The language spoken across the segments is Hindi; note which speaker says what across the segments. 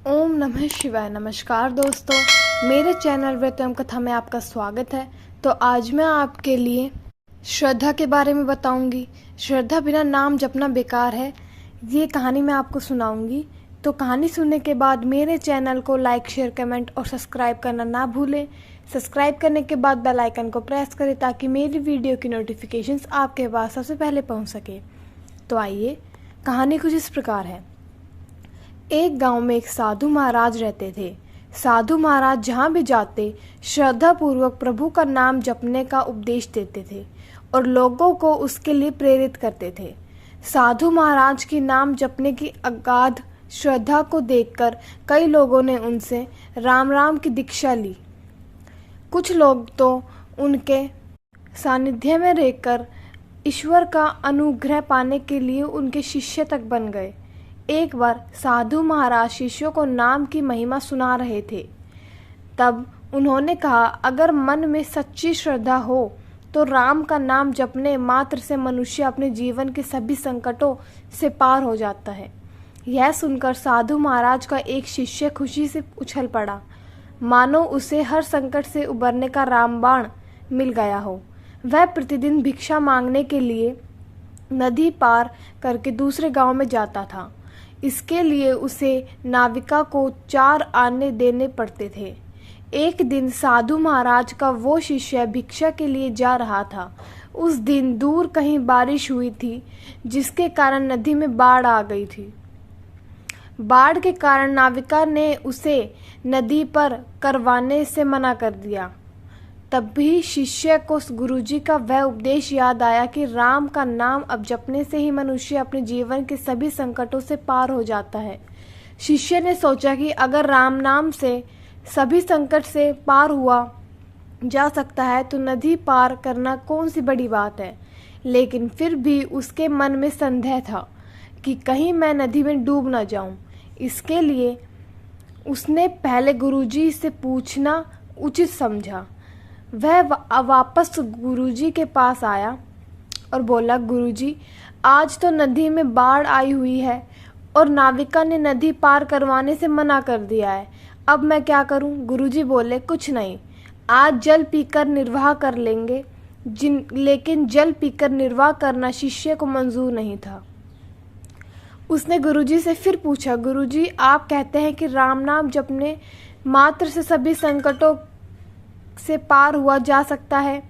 Speaker 1: ओम नमः शिवाय। नमस्कार दोस्तों, मेरे चैनल व्रतम कथा में आपका स्वागत है। तो आज मैं आपके लिए श्रद्धा के बारे में बताऊंगी। श्रद्धा बिना नाम जपना बेकार है, ये कहानी मैं आपको सुनाऊंगी। तो कहानी सुनने के बाद मेरे चैनल को लाइक, शेयर, कमेंट और सब्सक्राइब करना ना भूलें। सब्सक्राइब करने के बाद बेल आइकन को प्रेस करें ताकि मेरी वीडियो की नोटिफिकेशंस आपके पास सबसे पहले पहुंच सके। तो आइए, कहानी कुछ इस प्रकार है। एक गांव में एक साधु महाराज रहते थे। साधु महाराज जहाँ भी जाते श्रद्धा पूर्वक प्रभु का नाम जपने का उपदेश देते थे और लोगों को उसके लिए प्रेरित करते थे। साधु महाराज की नाम जपने की अगाध श्रद्धा को देखकर कई लोगों ने उनसे राम राम की दीक्षा ली। कुछ लोग तो उनके सानिध्य में रहकर ईश्वर का अनुग्रह पाने के लिए उनके शिष्य तक बन गए। एक बार साधु महाराज शिष्यों को नाम की महिमा सुना रहे थे। तब उन्होंने कहा, अगर मन में सच्ची श्रद्धा हो तो राम का नाम जपने मात्र से मनुष्य अपने जीवन के सभी संकटों से पार हो जाता है। यह सुनकर साधु महाराज का एक शिष्य खुशी से उछल पड़ा, मानो उसे हर संकट से उबरने का रामबाण मिल गया हो। वह प्रतिदिन भिक्षा मांगने के लिए नदी पार करके दूसरे गांव में जाता था। इसके लिए उसे नाविका को 4 आने देने पड़ते थे। एक दिन साधु महाराज का वो शिष्य भिक्षा के लिए जा रहा था। उस दिन दूर कहीं बारिश हुई थी, जिसके कारण नदी में बाढ़ आ गई थी। बाढ़ के कारण नाविका ने उसे नदी पर करवाने से मना कर दिया। तब भी शिष्य को गुरुजी का वह उपदेश याद आया कि राम का नाम अब जपने से ही मनुष्य अपने जीवन के सभी संकटों से पार हो जाता है। शिष्य ने सोचा कि अगर राम नाम से सभी संकट से पार हुआ जा सकता है तो नदी पार करना कौन सी बड़ी बात है। लेकिन फिर भी उसके मन में संदेह था कि कहीं मैं नदी में डूब ना जाऊं। इसके लिए उसने पहले गुरुजी से पूछना उचित समझा। वह वापस गुरुजी के पास आया और बोला, गुरुजी, आज तो नदी में बाढ़ आई हुई है और नाविका ने नदी पार करवाने से मना कर दिया है। अब मैं क्या करूं? गुरुजी बोले, कुछ नहीं, आज जल पीकर निर्वाह कर लेंगे। लेकिन जल पीकर निर्वाह करना शिष्य को मंजूर नहीं था। उसने गुरुजी से फिर पूछा, गुरुजी, आप कहते हैं कि राम नाम जपने मात्र से सभी संकटों से पार हुआ जा सकता है।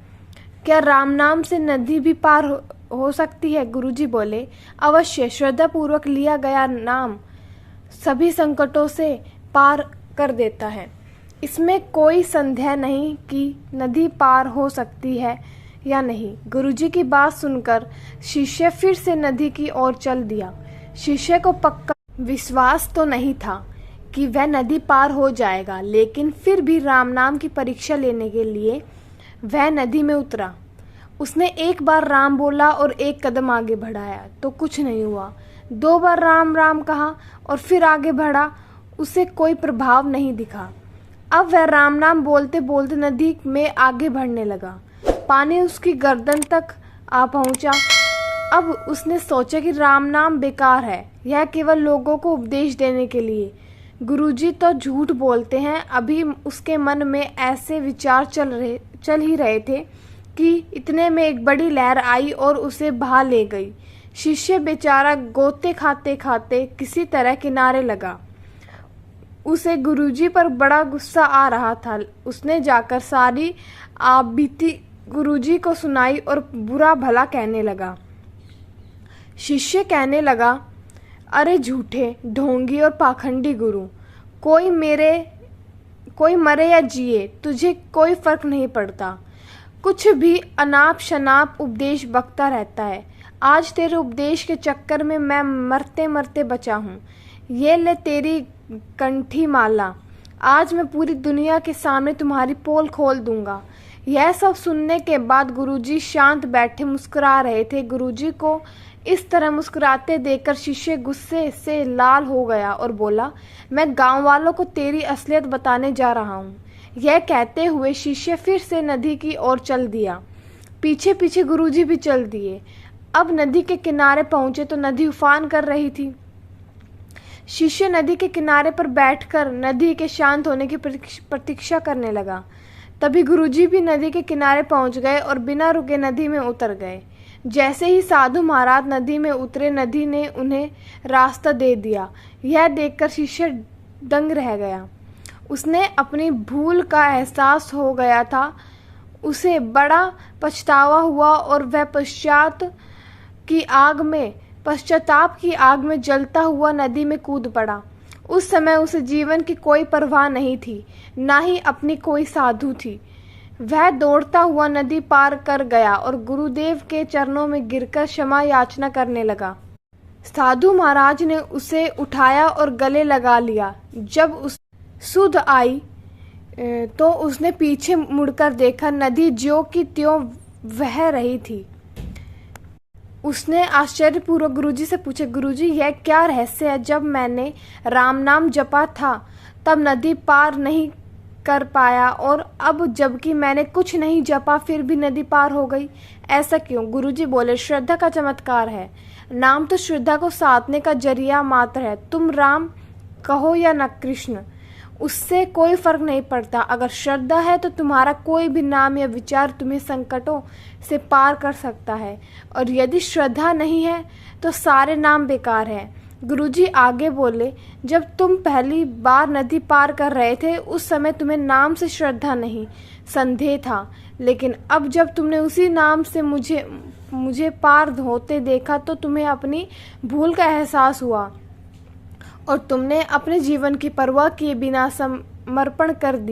Speaker 1: क्या राम नाम से नदी भी पार हो सकती है? गुरुजी बोले, अवश्य। श्रद्धा पूर्वक लिया गया नाम सभी संकटों से पार कर देता है। इसमें कोई संदेह नहीं कि नदी पार हो सकती है या नहीं। गुरुजी की बात सुनकर शिष्य फिर से नदी की ओर चल दिया। शिष्य को पक्का विश्वास तो नहीं था कि वह नदी पार हो जाएगा, लेकिन फिर भी राम नाम की परीक्षा लेने के लिए वह नदी में उतरा। उसने एक बार राम बोला और एक कदम आगे बढ़ाया तो कुछ नहीं हुआ। 2 बार राम राम कहा और फिर आगे बढ़ा, उसे कोई प्रभाव नहीं दिखा। अब वह राम नाम बोलते बोलते नदी में आगे बढ़ने लगा। पानी उसकी गर्दन तक आ पहुंचा। अब उसने सोचा कि राम नाम बेकार है, यह केवल लोगों को उपदेश देने के लिए। गुरुजी तो झूठ बोलते हैं। अभी उसके मन में ऐसे विचार चल ही रहे थे कि इतने में एक बड़ी लहर आई और उसे बहा ले गई। शिष्य बेचारा गोते खाते खाते किसी तरह किनारे लगा। उसे गुरुजी पर बड़ा गुस्सा आ रहा था। उसने जाकर सारी आपबीती गुरुजी को सुनाई और बुरा भला कहने लगा। शिष्य कहने लगा, अरे झूठे, ढोंगी और पाखंडी गुरु, कोई मरे या जिए तुझे कोई फर्क नहीं पड़ता। कुछ भी अनाप शनाप उपदेश बकता रहता है। आज तेरे उपदेश के चक्कर में मैं मरते मरते बचा हूँ। ये ले तेरी कंठी माला, आज मैं पूरी दुनिया के सामने तुम्हारी पोल खोल दूंगा। यह सब सुनने के बाद गुरुजी शांत बैठे मुस्कुरा रहे थे। गुरुजी को इस तरह मुस्कुराते देखकर शिष्य गुस्से से लाल हो गया और बोला, मैं गांव वालों को तेरी असलियत बताने जा रहा हूँ। यह कहते हुए शिष्य फिर से नदी की ओर चल दिया। पीछे पीछे गुरुजी भी चल दिए। अब नदी के किनारे पहुंचे तो नदी उफान कर रही थी। शिष्य नदी के किनारे पर बैठकर नदी के शांत होने की प्रतीक्षा करने लगा। तभी गुरुजी भी नदी के किनारे पहुंच गए और बिना रुके नदी में उतर गए। जैसे ही साधु महाराज नदी में उतरे, नदी ने उन्हें रास्ता दे दिया। यह देखकर शिष्य दंग रह गया। उसने अपनी भूल का एहसास हो गया था। उसे बड़ा पछतावा हुआ और वह पश्चाताप की आग में जलता हुआ नदी में कूद पड़ा। उस समय उसे जीवन की कोई परवाह नहीं थी, ना ही अपनी कोई साधु थी। वह दौड़ता हुआ नदी पार कर गया और गुरुदेव के चरणों में गिरकर क्षमा याचना करने लगा। साधु महाराज ने उसे उठाया और गले लगा लिया। जब उस सुध आई तो उसने पीछे मुड़कर देखा, नदी ज्यों की त्यों बह रही थी। उसने आश्चर्यपूर्वक गुरुजी से पूछा, गुरुजी यह क्या रहस्य है? जब मैंने राम नाम जपा था तब नदी पार नहीं कर पाया, और अब जबकि मैंने कुछ नहीं जपा फिर भी नदी पार हो गई, ऐसा क्यों? गुरुजी बोले, श्रद्धा का चमत्कार है। नाम तो श्रद्धा को साधने का जरिया मात्र है। तुम राम कहो या न कृष्ण, उससे कोई फर्क नहीं पड़ता। अगर श्रद्धा है तो तुम्हारा कोई भी नाम या विचार तुम्हें संकटों से पार कर सकता है, और यदि श्रद्धा नहीं है तो सारे नाम बेकार हैं। गुरुजी आगे बोले, जब तुम पहली बार नदी पार कर रहे थे उस समय तुम्हें नाम से श्रद्धा नहीं, संदेह था, लेकिन अब जब तुमने उसी नाम से मुझे पार होते देखा तो तुम्हें अपनी भूल का एहसास हुआ और तुमने अपने जीवन की परवाह किए बिना समर्पण कर दिया।